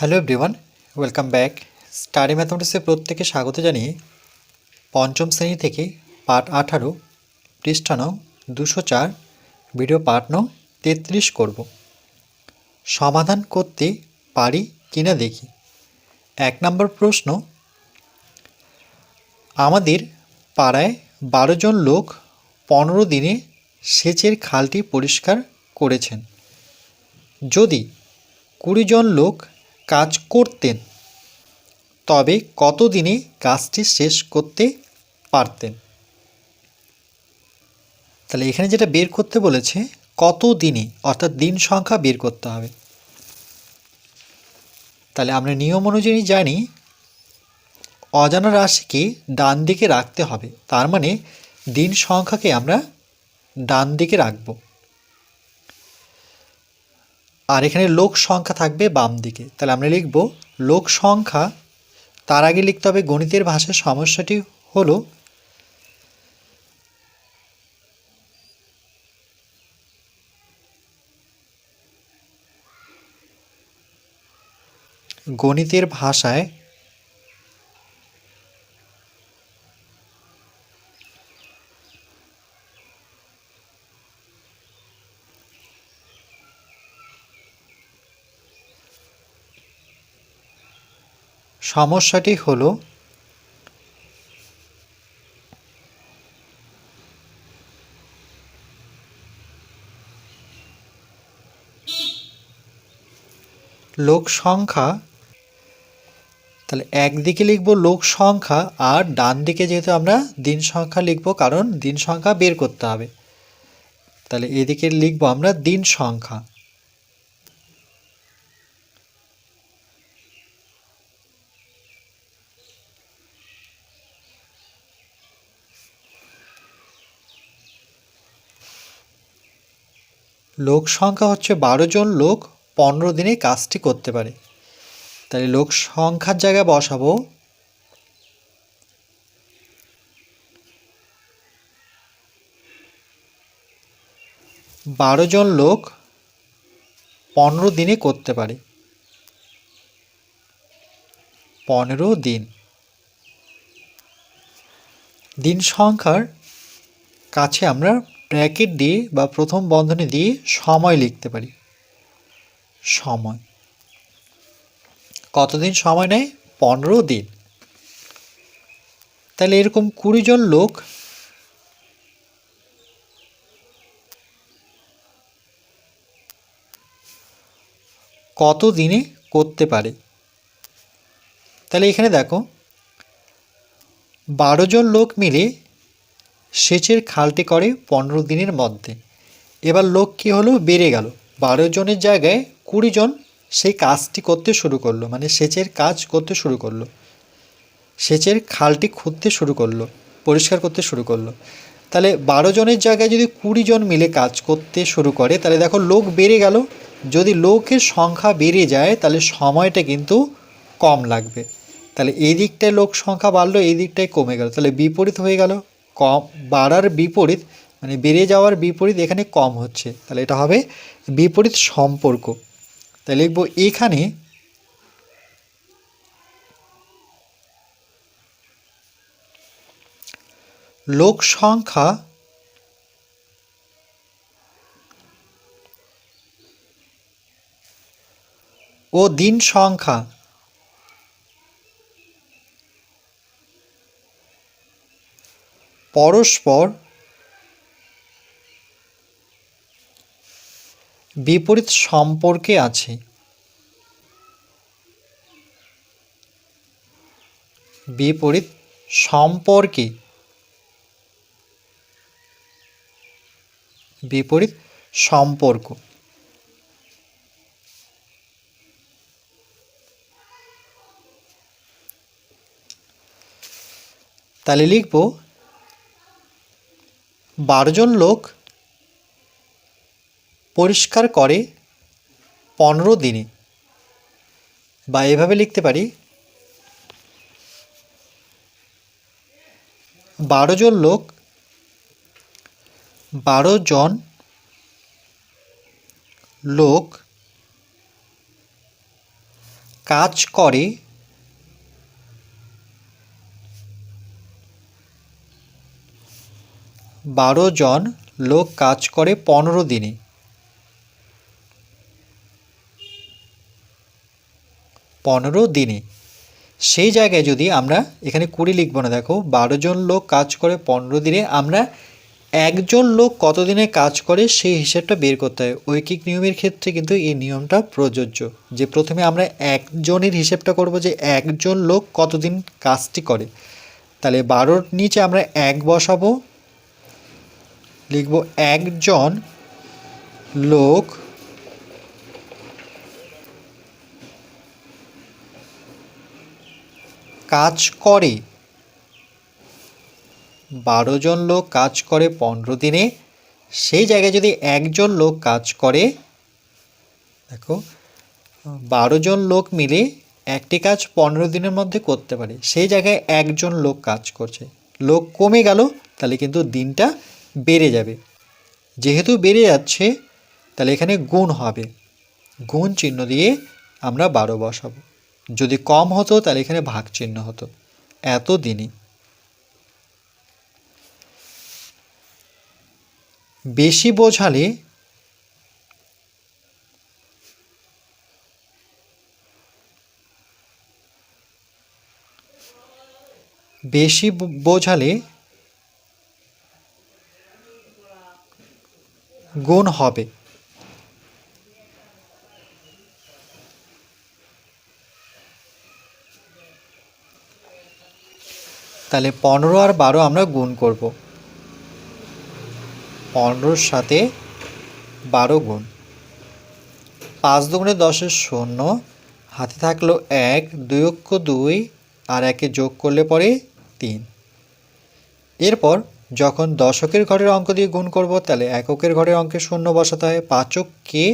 Hello everyone, welcome back. Study ম্যাথমেটিক্সে প্রত্যেকে স্বাগত জানিয়ে পঞ্চম শ্রেণী থেকে পাঠ 18 পৃষ্ঠা নং 204 ভিডিও পাঠ নং 33 করব। সমাধান করতে পারি কিনা দেখি। 1 নম্বর প্রশ্ন, আমাদের পাড়ায় 12 জন লোক 15 দিনে সেচের খালটি পরিষ্কার করেছেন। যদি 20 জন লোক কাজ করতেন তবে কত দিনে কাজটি শেষ করতে পারতেন? তাহলে এখানে যেটা বের করতে বলেছে কত দিনে, অর্থাৎ দিন সংখ্যা বের করতে হবে। তাহলে আমরা নিয়ম অনুযায়ী জানি অজানা রাশিকে ডান দিকে রাখতে হবে, তার মানে দিন সংখ্যাকে আমরা ডান দিকে রাখব, আর এখানে লোক সংখ্যা থাকবে বাম দিকে। তাহলে আমরা লিখব লোক সংখ্যা, তার আগে লিখতে হবে গণিতের ভাষায় সমস্যাটি হলো গণিতের ভাষায় সমস্যাটি হলো লোক সংখ্যা। তাহলে একদিকে লিখব লোক সংখ্যা, আর ডান দিকে যেহেতু আমরা দিন সংখ্যা লিখব, কারণ দিন সংখ্যা বের করতে হবে। তাহলে এদিকে লিখব আমরা দিন সংখ্যা। লোক সংখ্যা হচ্ছে 12 জন লোক 15 দিনে কাজটি করতে পারে। তাহলে লোক সংখ্যার জায়গায় বসাবো 12 জন লোক 15 দিনে করতে পারে। 15 দিন। দিন সংখ্যার কাছে আমরা ব্র্যাকেট দিয়ে বা প্রথম বন্ধনী দিয়ে সময় লিখতে পারি। সময় কতদিন সময় নেয়? 15 দিন। তাহলে এরকম 20 জন লোক কত দিনে করতে পারে? তাহলে এখানে দেখো 12 জন লোক মিলে সেচের খালটি করে 15 দিনের মধ্যে। এবার লোক কি হলো? বেড়ে গেল। 12 জনের জায়গায় 20 জন সেই কাজটি করতে শুরু করলো, মানে সেচের কাজ করতে শুরু করলো, সেচের খালটি খুঁড়তে শুরু করলো, পরিষ্কার করতে শুরু করলো। তাহলে 12 জনের জায়গায় যদি 20 জন মিলে কাজ করতে শুরু করে, তাহলে দেখো লোক বেড়ে গেল। যদি লোকের সংখ্যা বেড়ে যায় তাহলে সময়টা কিন্তু কম লাগবে। তাহলে এই দিকটায় লোক সংখ্যা বাড়লো, এই দিকটায় কমে গেল, তাহলে বিপরীত হয়ে গেল। কম বাড়ার বিপরীত, মানে বেড়ে যাওয়ার বিপরীত এখানে কম হচ্ছে, তাহলে এটা হবে বিপরীত সম্পর্ক। তাহলে লিখব এখানে লোক সংখ্যা ও দিন সংখ্যা পরস্পর বিপরীত সম্পর্কে আছে। বিপরীত সম্পর্কে, বিপরীত সম্পর্ক। তাহলে লিখব 12 জন লোক পরিষ্কার করে 15 দিনে, বা এভাবে লিখতে পারি 12 জন লোক 12 জন লোক কাজ করে 12 জন লোক কাজ করে 15 দিনে। 15 দিনে সেই জায়গায় যদি আমরা এখানে 20 লিখব না, দেখো 12 জন লোক কাজ করে 15 দিনে, আমরা একজন লোক কত দিনে কাজ করে সেই হিসেবটা বের করতে হয়। ঐকিক নিয়মের ক্ষেত্রে কিন্তু এই নিয়মটা প্রযোজ্য, যে প্রথমে আমরা একজনের হিসেবটা করব যে একজন লোক কতদিন কাজটি করে। তাহলে 12-র নিচে আমরা 1 বসাবো, লিখব একজন লোক কাজ করে, 12 জন লোক কাজ করে 15 দিনে, সেই জায়গায় যদি একজন লোক কাজ করে, দেখো 12 জন লোক মিলে একটি কাজ 15 দিনের মধ্যে করতে পারে, সেই জায়গায় একজন লোক কাজ করছে, লোক কমে গেল, তাহলে কিন্তু দিনটা বেড়ে যাবে। যেহেতু বেড়ে যাচ্ছে তাহলে এখানে গুণ হবে, গুণ চিহ্ন দিয়ে আমরা 12 বসাবো। যদি কম হতো তাহলে এখানে ভাগ চিহ্ন হতো, এত দিনই। বেশি বোঝালে গুণ হবে। তাহলে 15 আর 12 আমরা গুণ করব, 15-র সাথে 12 গুণ, 5 দুগুণে 10-এর 0, হাতে থাকলো 1, 2 অক্ষ 2 আর 1-এ যোগ করলে পরে 3। এরপর যখন দশকের ঘরের অঙ্ক দিয়ে গুণ করব তাহলে এককের ঘরের অঙ্কে 0 বসাতে হয়, 5 অক্ষে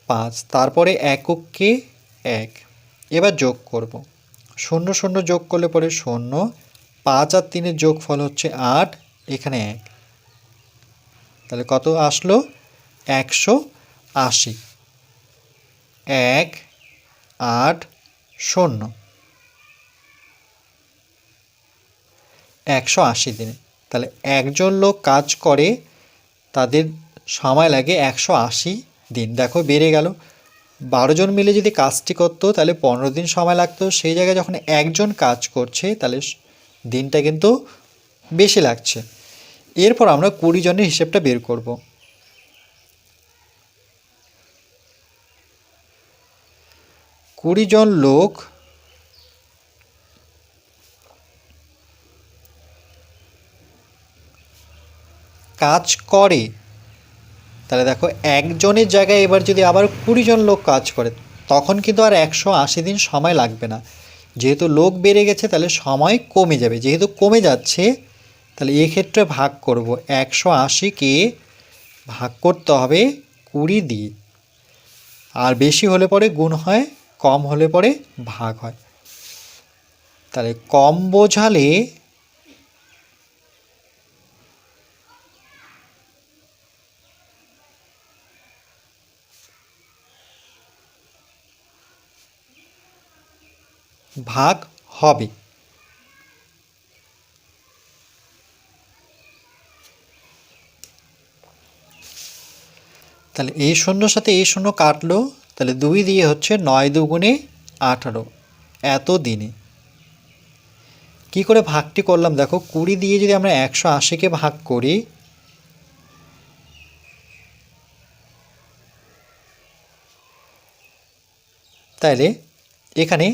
5, তারপরে এককে 1, এবার যোগ করব, 0 0 যোগ করলে পরে 0, 5 আর 3-এর যোগফল হচ্ছে 8, এখানে 1, তাহলে কত আসলো 180, 1 8 0, 180 দিনে। তাহলে একজন লোক কাজ করে, তাদের সময় লাগে 180 দিন। দেখো বেড়ে গেল, 12 জন মিলে যদি কাজটি করতো তাহলে 15 দিন সময় লাগতো, সেই জায়গায় যখন একজন কাজ করছে তাহলে দিনটা কিন্তু বেশি লাগছে। এরপর আমরা 20 জনের হিসেবটা বের করব। 20 জন লোক কাজ করে, তাহলে দেখো একজনের জায়গায় এবার যদি আবার 20 জন লোক কাজ করে তখন কিন্তু আর 180 দিন সময় লাগবে না, যেহেতু লোক বেড়ে গেছে তাহলে সময় কমে যাবে। যেহেতু কমে যাচ্ছে তাহলে এক্ষেত্রে ভাগ করব, 180-কে ভাগ করতে হবে 20 দিয়ে, আর বেশি হলে পরে গুণ হয়, কম হলে পরে ভাগ হয়। তাহলে কম বোঝালে ভাগ হবে। তাহলে এই শূন্যর সাথে এই শূন্য কাটলো, তাহলে 2 দিয়ে হচ্ছে 9 দুগুণে 18, এত দিনে। কি করে ভাগটি করলাম দেখো, 20 দিয়ে যদি আমরা 180-কে ভাগ করি তাহলে এখানে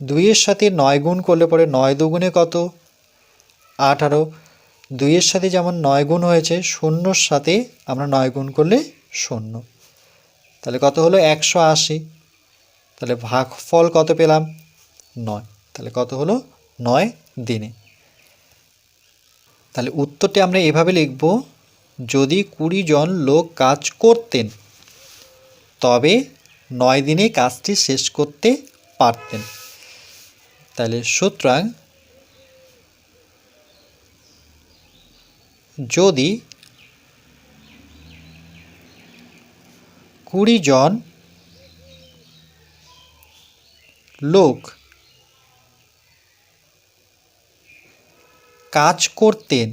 2-এর সাথে 9 গুণ করলে পরে 9 দুগুণে কত 18, 2-এর সাথে যেমন 9 গুণ হয়েছে, শূন্যর সাথে আমরা 9 গুণ করলে 0, তাহলে কত হলো 180। তাহলে ভাগফল কত পেলাম 9, তাহলে কত হলো 9 দিনে। তাহলে উত্তরটি আমরা এভাবে লিখব, যদি 20 জন লোক কাজ করতেন তবে 9 দিনে কাজটি শেষ করতে পারতেন। তাহলে সুতরাং যদি 20 জন লোক কাজ করতেন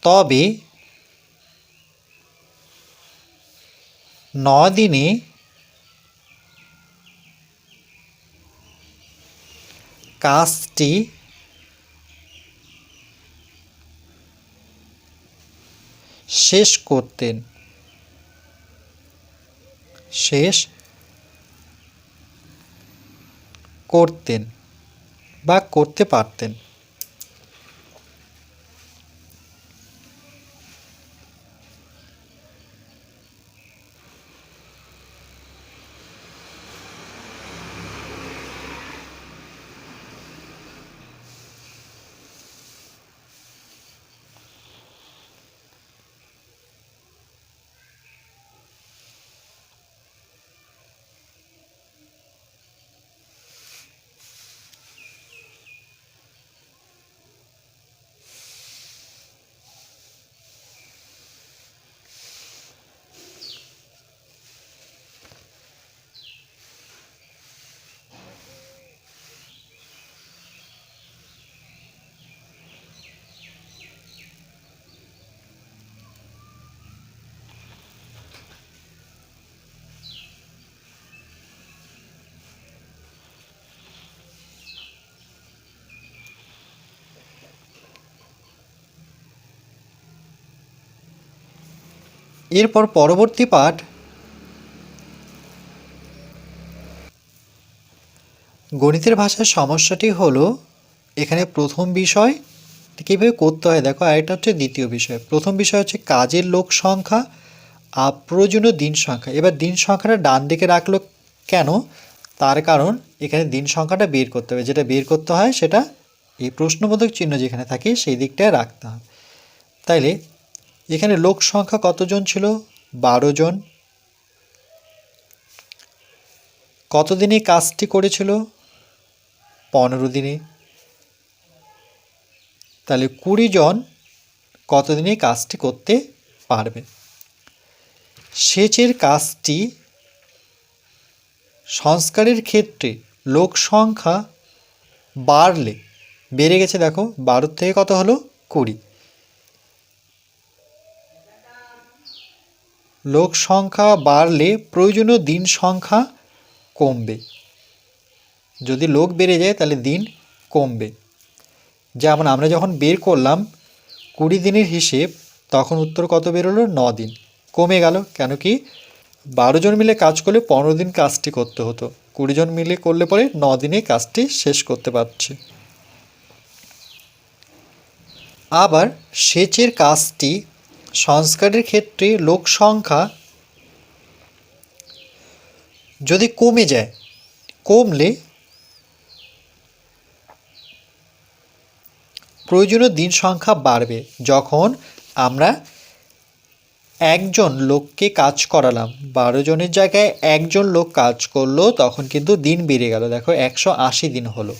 তবে 9 দিনে কাজটি শেষ করতেন বা করতে পারতেন। এরপর পরবর্তী পাঠ গণিতের ভাষার সমস্যাটি হলো এখানে প্রথম বিষয় কীভাবে করতে হয় দেখো, আর এটা হচ্ছে দ্বিতীয় বিষয়। প্রথম বিষয় হচ্ছে কাজের লোক সংখ্যা আর প্রয়োজনীয় দিন সংখ্যা। এবার দিন সংখ্যাটা ডান দিকে রাখলো কেন, তার কারণ এখানে দিন সংখ্যাটা বের করতে হবে, যেটা বের করতে হয় সেটা এই প্রশ্নবোধক চিহ্ন যেখানে থাকে সেই দিকটায় রাখতে হবে। তাইলে এখানে লোক সংখ্যা কতজন ছিল? 12 জন। কত দিনে কাজটি করেছিল? 15 দিনে। তাহলে 20 জন কত দিনে কাজটি করতে পারবে? সেচের কাজটি সংস্কারের ক্ষেত্রে লোক সংখ্যা বাড়লে, বেড়ে গেছে দেখো, 12 থেকে কত হলো? 20। লোক সংখ্যা বাড়লে প্রয়োজনীয় দিন সংখ্যা কমবে। যদি লোক বেড়ে যায় তাহলে দিন কমবে। যেমন আমরা যখন বের করলাম 20 দিনের হিসেব, তখন উত্তর কত বেরোলো? 9 দিন। কমে গেল কেন কি 12 জন মিলে কাজ করলে 15 দিন কাজটি করতে হতো, 20 জন মিলে করলে পরে 9 দিনে কাজটি শেষ করতে পারছে। আবার সেচের কাজটি সংস্কারের ক্ষেত্রে লোক সংখ্যা যদি কমে যায়, কমলে প্রয়োজনীয় দিন সংখ্যা বাড়বে। যখন আমরা একজন লোককে কাজ করালাম, 12 জনের জায়গায় একজন লোক কাজ করলো, তখন কিন্তু দিন বেড়ে গেল, দেখো 180 দিন হলো।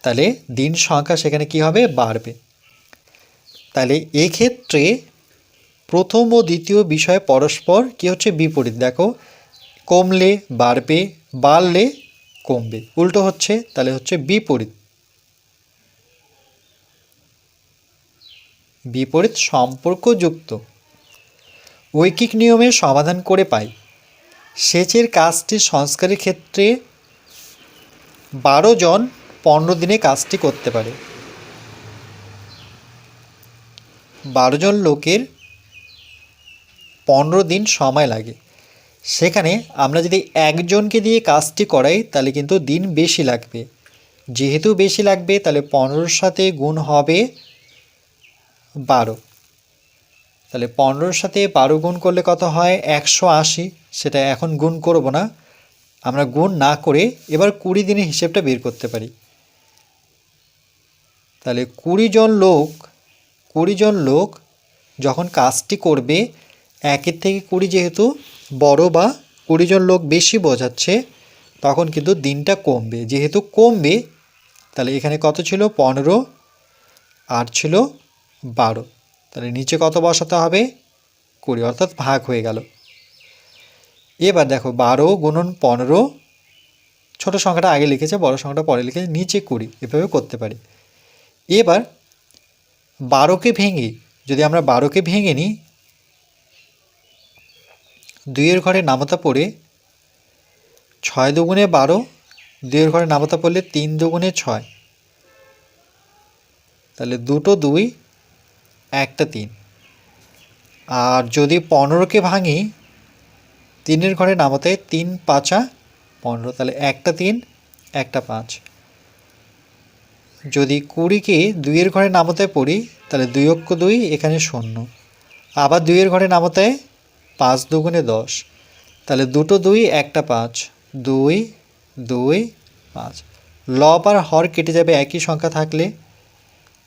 তাহলে দিন সংখ্যা সেখানে কি হবে? বাড়বে। তাহলে এক্ষেত্রে প্রথম ও দ্বিতীয় বিষয় পরস্পর কি হচ্ছে? বিপরীত। দেখো, কমলে বাড়বে, বাড়লে কমবে, উল্টো হচ্ছে, তাহলে হচ্ছে বিপরীত। বিপরীত সম্পর্কযুক্ত। ঐকিক নিয়মের সমাধান করে পাই সেচের কাজটি সংস্কারের ক্ষেত্রে 12 জন 15 দিনে কাজটি করতে পারে। 12 জন লোকের 15 দিন সময় লাগে। সেখানে আমরা যদি একজনকে দিয়ে কাজটি করাই তাহলে কিন্তু দিন বেশি লাগবে। যেহেতু বেশি লাগবে তাহলে 15-র সাথে গুণ হবে 12। তাহলে 15-র সাথে 12 গুণ করলে কত হয়? 180। সেটা এখন গুণ করব না, আমরা গুণ না করে এবার 20 দিনের হিসেবটা বের করতে পারি। তাহলে 20 জন লোক যখন কাজটি করবে, 1-এর থেকে 20 যেহেতু বড় বা 20 জন লোক বেশি বোঝাচ্ছে, তখন কিন্তু দিনটা কমবে। যেহেতু কমবে তাহলে এখানে কত ছিল? 15, আর ছিল 12, তাহলে নিচে কত বসাতে হবে? 20, অর্থাৎ ভাগ হয়ে গেল। এবার দেখো 12 গুণন 15, ছোট সংখ্যাটা আগে লিখেছে, বড় সংখ্যাটা পরে লিখেছে, নিচে 20, এভাবে করতে পারি। এবার 12কে ভেঙে, যদি আমরা 12কে ভেঙে নিই, 2-এর ঘরে নামতা পড়ে 6 দুগুণে 12, 2-এর ঘরে নামতা পড়লে 3 দুগুণে 6, তাহলে 2টো 2, একটা 3। আর যদি 15কে ভাঙি, 3-এর ঘরে নামতায় 3 5 15, তাহলে একটা 3, একটা 5। যদি 20কে 2-এর ঘরে নামতায় পড়ি, তাহলে 2 অক্ষ 2, এখানে 0। আবার 2-এর ঘরে নামতায় 5 দুগুণে 10, তাহলে 2টো 2, একটা 5, 2 2 5। লব আর হর কেটে যাবে একই সংখ্যা থাকলে,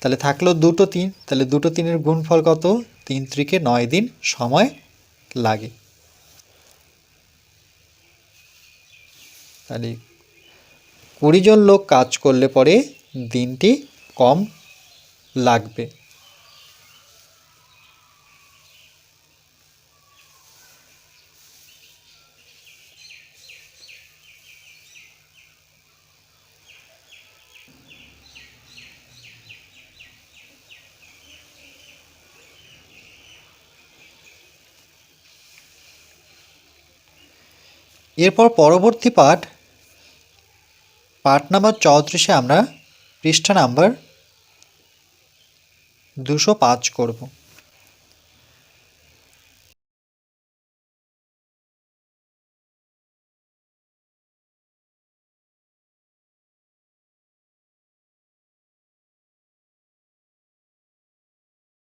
তাহলে থাকলো 2টো 3, তাহলে 2টো 3-এর গুণফল কত? 3 × 9 দিন সময় লাগে। তাহলে 20 জন লোক কাজ করলে পরে দিনটি কম লাগবে। এরপর পরবর্তী পাঠ নাম্বার 34-এ আমরা পৃষ্ঠা নাম্বার 205 করব।